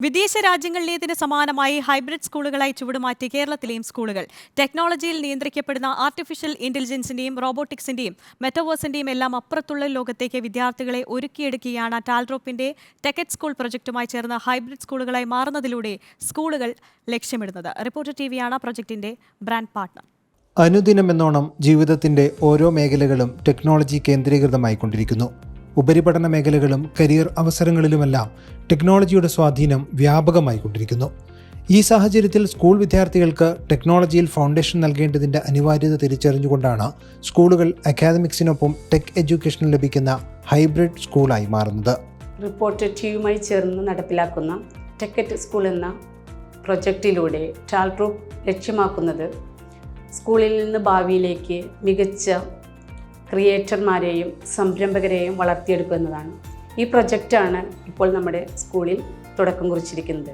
വിദേശ രാജ്യങ്ങളിലേതിന് സമാനമായി ഹൈബ്രിഡ് സ്കൂളുകളായി ചുവടുമാറ്റി കേരളത്തിലെയും സ്കൂളുകൾ. ടെക്നോളജിയിൽ നിയന്ത്രിക്കപ്പെടുന്ന ആർട്ടിഫിഷ്യൽ ഇന്റലിജൻസിന്റെയും റോബോട്ടിക്സിന്റെയും മെറ്റവേഴ്സിന്റെയും എല്ലാം അപ്പുറത്തുള്ള ലോകത്തേക്ക് വിദ്യാർത്ഥികളെ ഒരുക്കിയെടുക്കുകയാണ് ടാൽഡ്രോപ്പിന്റെ ടെക്കറ്റ് സ്കൂൾ പ്രൊജക്ടുമായി ചേർന്ന് ഹൈബ്രിഡ് സ്കൂളുകളായി മാറുന്നതിലൂടെ സ്കൂളുകൾ ലക്ഷ്യമിടുന്നത്. റിപ്പോർട്ടർ ടിവിയാണ് പ്രൊജക്ടിന്റെ ബ്രാൻഡ് പാർട്ണർ. അനുദിനമെന്നോണം ജീവിതത്തിന്റെ ഓരോ മേഖലകളും ടെക്നോളജി കേന്ദ്രീകൃതമായിക്കൊണ്ടിരിക്കുന്നു. ഉപരിപഠന മേഖലകളും കരിയർ അവസരങ്ങളിലുമെല്ലാം ടെക്നോളജിയുടെ സ്വാധീനം വ്യാപകമായിക്കൊണ്ടിരിക്കുന്നു. ഈ സാഹചര്യത്തിൽ സ്കൂൾ വിദ്യാർത്ഥികൾക്ക് ടെക്നോളജിയിൽ ഫൗണ്ടേഷൻ നൽകേണ്ടതിൻ്റെ അനിവാര്യത തിരിച്ചറിഞ്ഞുകൊണ്ടാണ് സ്കൂളുകൾ അക്കാദമിക്സിനൊപ്പം ടെക് എഡ്യൂക്കേഷൻ ലഭിക്കുന്ന ഹൈബ്രിഡ് സ്കൂളായി മാറുന്നത്. റിപ്പോർട്ടർ ടിവിയുമായി ചേർന്ന് നടപ്പിലാക്കുന്ന ടെക്കറ്റ് സ്കൂൾ എന്ന പ്രൊജക്റ്റിലൂടെ ടാൽഡ്രോപ്പ് ലക്ഷ്യമാക്കുന്നത് സ്കൂളിൽ നിന്ന് ഭാവിയിലേക്ക് മികച്ച ക്രിയേറ്റർമാരെയും സംരംഭകരെയും വളർത്തിയെടുക്കുക എന്നതാണ്. ഈ പ്രൊജക്റ്റാണ് ഇപ്പോൾ നമ്മുടെ സ്കൂളിൽ തുടക്കം കുറിച്ചിരിക്കുന്നത്.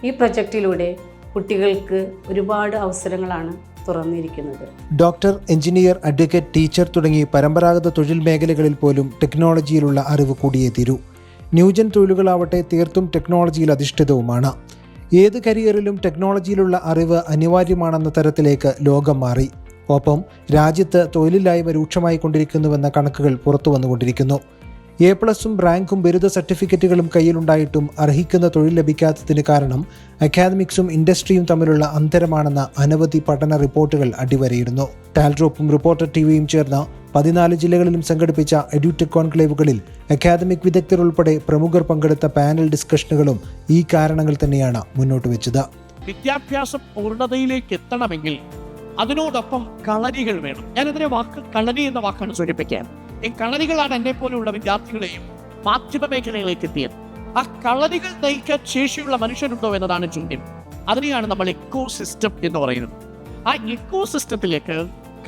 ഈ പ്രൊജക്റ്റിലൂടെ കുട്ടികൾക്ക് ഒരുപാട് അവസരങ്ങളാണ് തുറന്നിരിക്കുന്നത്. ഡോക്ടർ, എഞ്ചിനീയർ, അഡ്വക്കേറ്റ്, ടീച്ചർ തുടങ്ങി പരമ്പരാഗത തൊഴിൽ മേഖലകളിൽ പോലും ടെക്നോളജിയിലുള്ള അറിവ് കൂടിയേ തീരൂ. ന്യൂജൻ തൊഴിലുകളാവട്ടെ തീർത്തും ടെക്നോളജിയിൽ അധിഷ്ഠിതവുമാണ്. ഏത് കരിയറിലും ടെക്നോളജിയിലുള്ള അറിവ് അനിവാര്യമാണെന്ന തരത്തിലേക്ക് ലോകം മാറി. ഒപ്പം രാജ്യത്ത് തൊഴിലില്ലായ്മ രൂക്ഷമായി കൊണ്ടിരിക്കുന്നുവെന്ന കണക്കുകൾ പുറത്തു വന്നുകൊണ്ടിരിക്കുന്നു. A+ഉം റാങ്കും ബിരുദ സർട്ടിഫിക്കറ്റുകളും കയ്യിലുണ്ടായിട്ടും അർഹിക്കുന്ന തൊഴിൽ ലഭിക്കാത്തതിന് കാരണം അക്കാദമിക്സും ഇൻഡസ്ട്രിയും തമ്മിലുള്ള അന്തരമാണെന്ന അനവധി പഠന റിപ്പോർട്ടുകൾ അടിവരയിടുന്നു. ടാൽഡ്രോപ്പും റിപ്പോർട്ടർ ടിവിയും ചേർന്ന് 14 ജില്ലകളിലും സംഘടിപ്പിച്ച എഡ്യൂടെക് കോൺക്ലേവുകളിൽ അക്കാദമിക് വിദഗ്ധർ ഉൾപ്പെടെ പ്രമുഖർ പങ്കെടുത്ത പാനൽ ഡിസ്കഷനുകളും ഈ കാരണങ്ങൾ തന്നെയാണ് മുന്നോട്ട് വെച്ചത്. വിദ്യാഭ്യാസം പൂർണ്ണതയിലേക്ക് എത്തണമെങ്കിൽ അതിനോടൊപ്പം കളരികൾ വേണം. ഞാനതിനെ കളരി എന്ന വാക്കാണ് സൂചിപ്പിക്കാൻ. ഈ കളരികളാണ് എന്നെ പോലെയുള്ള വിദ്യാർത്ഥികളെയും മാധ്യമ മേഖലയിലേക്ക് എത്തിയത്. ആ കളരികൾ നയിക്കാൻ ശേഷിയുള്ള മനുഷ്യരുണ്ടോ എന്നതാണ് ചോദ്യം. അതിനെയാണ് നമ്മൾ എക്കോ സിസ്റ്റം എന്ന് പറയുന്നത്. ആ എക്കോ സിസ്റ്റത്തിലേക്ക്,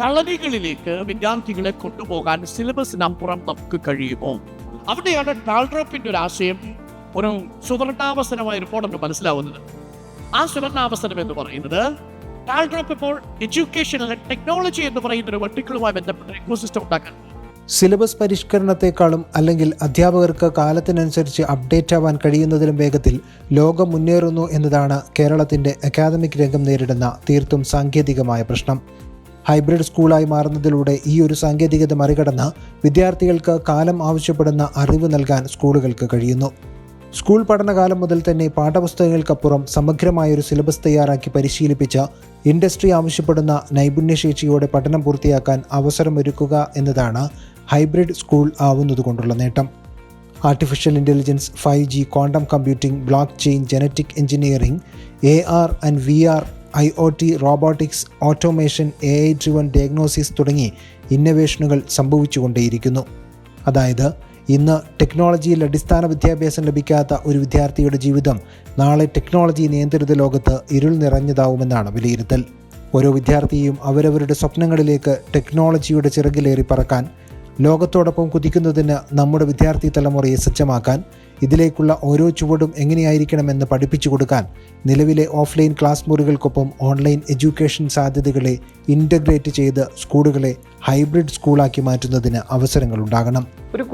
കളരികളിലേക്ക് വിദ്യാർത്ഥികളെ കൊണ്ടുപോകാൻ സിലബസിനപ്പുറം നമുക്ക് കഴിയുമോ? അവിടെയാണ് ടാൽഡ്രോപ്പിന്റെ ഒരു ആശയം ഒരു സുവർണാവസരമായ റിപ്പോർട്ട് മനസ്സിലാവുന്നത്. ആ സുവർണാവസരം എന്ന് പറയുന്നത് ടാൽഡ്രോപ്പ് ഇപ്പോൾ എഡ്യൂക്കേഷനിലെ ടെക്നോളജി എന്ന് പറയുന്ന ഒരു വെർട്ടിക്കലുമായി ബന്ധപ്പെട്ട എക്കോസിസ്റ്റം ഉണ്ടാക്കാൻ. സിലബസ് പരിഷ്കരണത്തെക്കാളും അല്ലെങ്കിൽ അധ്യാപകർക്ക് കാലത്തിനനുസരിച്ച് അപ്ഡേറ്റ് ആവാൻ കഴിയുന്നതിലും വേഗത്തിൽ ലോകം മുന്നേറുന്നു എന്നതാണ് കേരളത്തിൻ്റെ അക്കാദമിക് രംഗം നേരിടുന്ന തീർത്തും സാങ്കേതികമായ പ്രശ്നം. ഹൈബ്രിഡ് സ്കൂളായി മാറുന്നതിലൂടെ ഈ ഒരു സാങ്കേതികത മറികടന്ന് വിദ്യാർത്ഥികൾക്ക് കാലം ആവശ്യപ്പെടുന്ന അറിവ് നൽകാൻ സ്കൂളുകൾക്ക് കഴിയുന്നു. സ്കൂൾ പഠനകാലം മുതൽ തന്നെ പാഠപുസ്തകങ്ങൾക്കപ്പുറം സമഗ്രമായൊരു സിലബസ് തയ്യാറാക്കി പരിശീലിപ്പിച്ച ഇൻഡസ്ട്രി ആവശ്യപ്പെടുന്ന നൈപുണ്യശേഷിയോടെ പഠനം പൂർത്തിയാക്കാൻ അവസരമൊരുക്കുക എന്നതാണ് ഹൈബ്രിഡ് സ്കൂൾ ആവുന്നതുകൊണ്ടുള്ള നേട്ടം. Artificial intelligence, 5G, quantum computing, block chain, genetic engineering, AR and VR, IoT, robotics, automation, AI driven diagnosis തുടങ്ങി ഇന്നൊവേഷനുകൾ സംഭവിച്ചുകൊണ്ടേയിരിക്കുന്നു. അതായത് ഇന്ന് ടെക്നോളജിയിൽ അടിസ്ഥാന വിദ്യാഭ്യാസം ലഭിക്കാത്ത ഒരു വിദ്യാർത്ഥിയുടെ ജീവിതം നാളെ ടെക്നോളജി നിയന്ത്രിത ലോകത്ത് ഇരുൾ നിറഞ്ഞതാവുമെന്നാണ് വിലയിരുത്തൽ. ഓരോ വിദ്യാർത്ഥിയും അവരവരുടെ സ്വപ്നങ്ങളിലേക്ക് ടെക്നോളജിയുടെ ചിറകിലേറി പറക്കാൻ, ലോകത്തോടൊപ്പം കുതിക്കുന്നതിന് നമ്മുടെ വിദ്യാർത്ഥി തലമുറയെ സജ്ജമാക്കാൻ, ഇതിലേക്കുള്ള ഓരോ ചുവടും എങ്ങനെയായിരിക്കണമെന്ന് പഠിപ്പിച്ചു കൊടുക്കാൻ നിലവിലെ ഓഫ്ലൈൻ ക്ലാസ് മുറികൾക്കൊപ്പം ഓൺലൈൻ എഡ്യൂക്കേഷൻ സാധ്യതകളെ ഇൻ്റഗ്രേറ്റ് ചെയ്ത് സ്കൂളുകളെ ഹൈബ്രിഡ് സ്കൂളാക്കി മാറ്റുന്നതിന് അവസരങ്ങളുണ്ടാകണം. ഒരു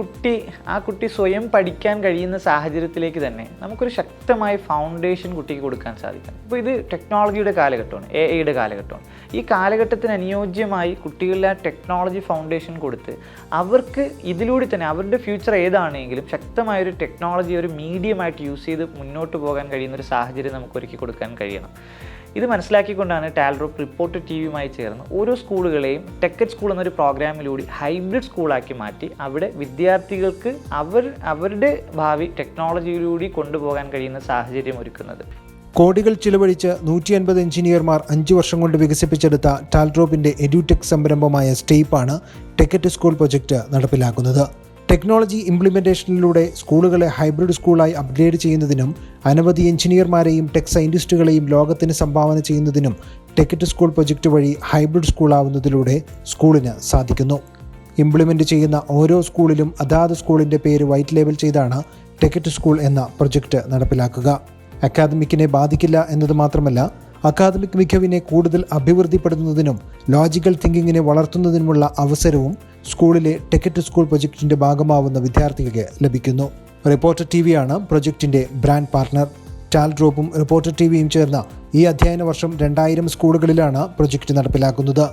കുട്ടി സ്വയം പഠിക്കാൻ കഴിയുന്ന സാഹചര്യത്തിലേക്ക് തന്നെ നമുക്കൊരു ശക്തമായ ഫൗണ്ടേഷൻ കുട്ടിക്ക് കൊടുക്കാൻ സാധിക്കണം. ഇപ്പോൾ ഇത് ടെക്നോളജിയുടെ കാലഘട്ടമാണ്, AI കാലഘട്ടമാണ്. ഈ കാലഘട്ടത്തിന് അനുയോജ്യമായി കുട്ടികളിൽ ആ ടെക്നോളജി ഫൗണ്ടേഷൻ കൊടുത്ത് അവർക്ക് ഇതിലൂടെ തന്നെ അവരുടെ ഫ്യൂച്ചർ ഏതാണെങ്കിലും ശക്തമായൊരു ടെക്നോളജി ഒരു മീഡിയമായിട്ട് യൂസ് ചെയ്ത് മുന്നോട്ട് പോകാൻ കഴിയുന്ന ഒരു സാഹചര്യം നമുക്ക് ഒരുക്കി കൊടുക്കാൻ കഴിയണം. ഇത് മനസ്സിലാക്കിക്കൊണ്ടാണ് ടാൽഡ്രോപ്പ് റിപ്പോർട്ടർ ടിവിയുമായി ചേർന്ന് ഓരോ സ്കൂളുകളെയും ടെക്കറ്റ് സ്കൂൾ എന്നൊരു പ്രോഗ്രാമിലൂടെ ഹൈബ്രിഡ് സ്കൂളാക്കി മാറ്റി അവിടെ വിദ്യാർത്ഥികൾക്ക് അവരുടെ ഭാവി ടെക്നോളജിയിലൂടെ കൊണ്ടുപോകാൻ കഴിയുന്ന സാഹചര്യം ഒരുക്കുന്നത്. കോടികൾ ചിലവഴിച്ച് 150 എഞ്ചിനീയർമാർ 5 വർഷം കൊണ്ട് വികസിപ്പിച്ചെടുത്ത ടാൽഡ്രോപ്പിൻ്റെ എഡ്യൂടെക് സംരംഭമായ സ്റ്റേപ്പാണ് ടെക്കറ്റ് സ്കൂൾ പ്രൊജക്റ്റ് നടപ്പിലാക്കുന്നത്. ടെക്നോളജി ഇംപ്ലിമെൻറ്റേഷനിലൂടെ സ്കൂളുകളെ ഹൈബ്രിഡ് സ്കൂളായി അപ്ഗ്രേഡ് ചെയ്യുന്നതിനും അനവധി എഞ്ചിനീയർമാരെയും ടെക് സയൻറ്റിസ്റ്റുകളെയും ലോകത്തിന് സംഭാവന ചെയ്യുന്നതിനും ടെക്കറ്റ് സ്കൂൾ പ്രൊജക്റ്റ് വഴി ഹൈബ്രിഡ് സ്കൂളാവുന്നതിലൂടെ സ്കൂളിന് സാധിക്കുന്നു. ഇംപ്ലിമെൻ്റ് ചെയ്യുന്ന ഓരോ സ്കൂളിലും അതാത് സ്കൂളിൻ്റെ പേര് വൈറ്റ് ലേബൽ ചെയ്താണ് ടെക്കറ്റ് സ്കൂൾ എന്ന പ്രൊജക്റ്റ് നടപ്പിലാക്കുക. അക്കാദമിക്കിനെ ബാധിക്കില്ല എന്നത് മാത്രമല്ല, അക്കാദമിക് മികവിനെ കൂടുതൽ അഭിവൃദ്ധിപ്പെടുത്തുന്നതിനും ലോജിക്കൽ തിങ്കിങ്ങിനെ വളർത്തുന്നതിനുമുള്ള അവസരവും സ്കൂളിലെ ടെക്കറ്റ് സ്കൂൾ പ്രൊജക്ടിൻ്റെ ഭാഗമാവുന്ന വിദ്യാർത്ഥികൾക്ക് ലഭിക്കുന്നു. റിപ്പോർട്ടർ ടിവിയാണ് പ്രൊജക്ടിൻ്റെ ബ്രാൻഡ് പാർട്ണർ. ടാൽ ഡ്രോപ്പും റിപ്പോർട്ടർ ടിവിയും ചേർന്ന ഈ അധ്യയന വർഷം 2000 സ്കൂളുകളിലാണ് പ്രൊജക്ട് നടപ്പിലാക്കുന്നത്.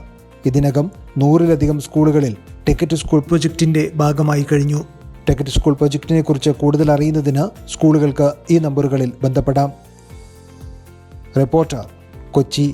ഇതിനകം 100-ലധികം സ്കൂളുകളിൽ ടിക്കറ്റ് സ്കൂൾ പ്രൊജക്ടിന്റെ ഭാഗമായി കഴിഞ്ഞു. ടിക്കറ്റ് സ്കൂൾ പ്രൊജക്ടിനെ കുറിച്ച് കൂടുതൽ അറിയുന്നതിന് സ്കൂളുകൾക്ക് ഈ നമ്പറുകളിൽ ബന്ധപ്പെടാം. റിപ്പോർട്ടർ, കൊച്ചി.